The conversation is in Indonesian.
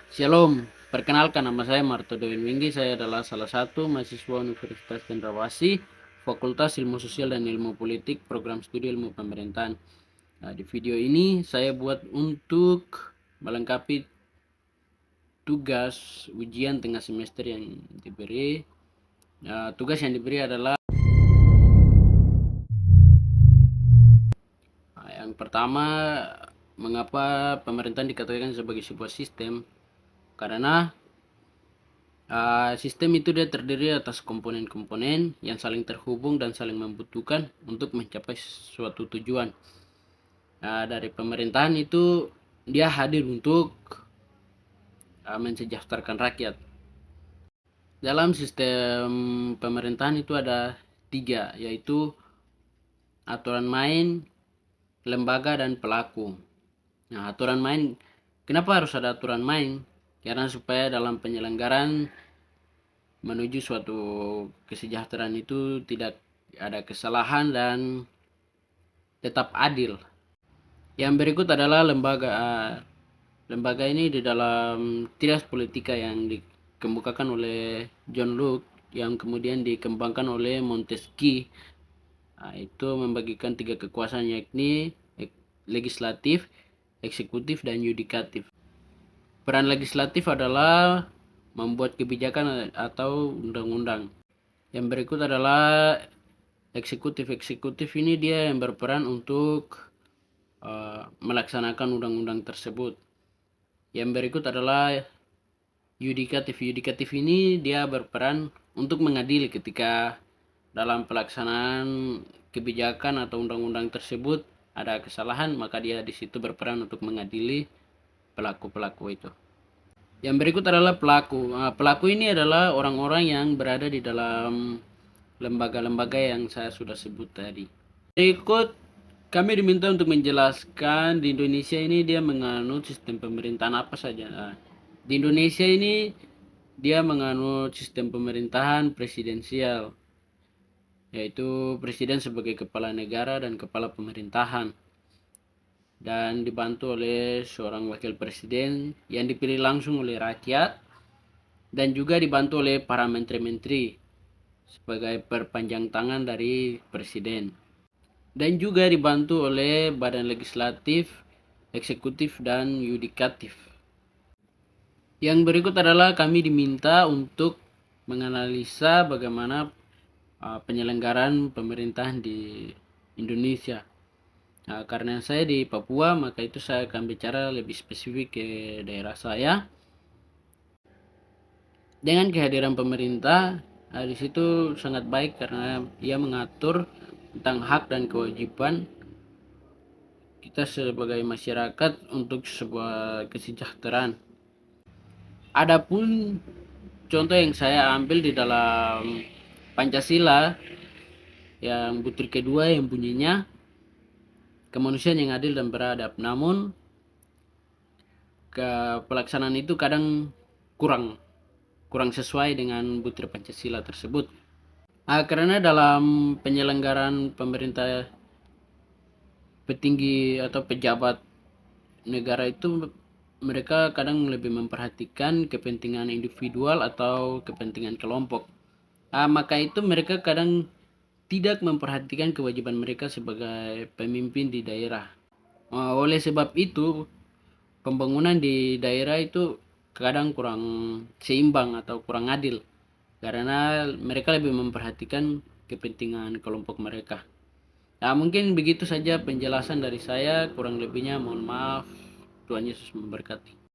Shalom, perkenalkan nama saya Marto Dewin Winggi. Saya adalah salah satu mahasiswa Universitas Cendrawasih, Fakultas Ilmu Sosial dan Ilmu Politik, Program Studi Ilmu Pemerintahan. Nah, di video ini saya buat untuk melengkapi tugas ujian tengah semester yang diberi. Tugas yang diberi adalah yang pertama, mengapa pemerintahan dikatakan sebagai sebuah sistem? Karena sistem itu dia terdiri atas komponen-komponen yang saling terhubung dan saling membutuhkan untuk mencapai suatu tujuan. Dari pemerintahan itu dia hadir untuk mensejahterakan rakyat. Dalam sistem pemerintahan itu ada 3, yaitu aturan main, lembaga, dan pelaku. Nah, aturan main, kenapa harus ada aturan main? Karena supaya dalam penyelenggaraan menuju suatu kesejahteraan itu tidak ada kesalahan dan tetap adil. Yang berikut adalah lembaga. Lembaga ini di dalam trias politika yang dikemukakan oleh John Locke yang kemudian dikembangkan oleh Montesquieu. Itu membagikan 3 kekuasaan, yakni legislatif, eksekutif, dan yudikatif. Peran legislatif adalah membuat kebijakan atau undang-undang. Yang berikut adalah eksekutif. Eksekutif ini dia yang berperan untuk melaksanakan undang-undang tersebut. Yang berikut adalah yudikatif. Yudikatif ini dia berperan untuk mengadili ketika dalam pelaksanaan kebijakan atau undang-undang tersebut ada kesalahan, maka dia di situ berperan untuk mengadili pelaku-pelaku itu. Yang berikut adalah pelaku. Pelaku ini adalah orang-orang yang berada di dalam lembaga-lembaga yang saya sudah sebut tadi. Berikut kami diminta untuk menjelaskan di Indonesia ini dia menganut sistem pemerintahan apa saja. Di Indonesia ini dia menganut sistem pemerintahan presidensial, yaitu presiden sebagai kepala negara dan kepala pemerintahan, dan dibantu oleh seorang wakil presiden yang dipilih langsung oleh rakyat, dan juga dibantu oleh para menteri-menteri sebagai perpanjang tangan dari presiden, dan juga dibantu oleh badan legislatif, eksekutif, dan yudikatif. Yang berikut adalah kami diminta untuk menganalisa bagaimana penyelenggaraan pemerintahan di Indonesia. Karena saya di Papua, maka itu saya akan bicara lebih spesifik ke daerah saya. Dengan kehadiran pemerintah, di situ sangat baik karena ia mengatur tentang hak dan kewajiban kita sebagai masyarakat untuk sebuah kesejahteraan. Adapun contoh yang saya ambil di dalam Pancasila yang butir kedua yang bunyinya kemanusiaan yang adil dan beradab. Namun pelaksanaan itu kadang kurang sesuai dengan butir Pancasila tersebut. Karena dalam penyelenggaraan pemerintah petinggi atau pejabat negara itu mereka kadang lebih memperhatikan kepentingan individual atau kepentingan kelompok. Maka itu mereka kadang tidak memperhatikan kewajiban mereka sebagai pemimpin di daerah. Oleh sebab itu, pembangunan di daerah itu kadang kurang seimbang atau kurang adil karena mereka lebih memperhatikan kepentingan kelompok mereka. Mungkin begitu saja penjelasan dari saya, kurang lebihnya mohon maaf. Tuhan Yesus memberkati.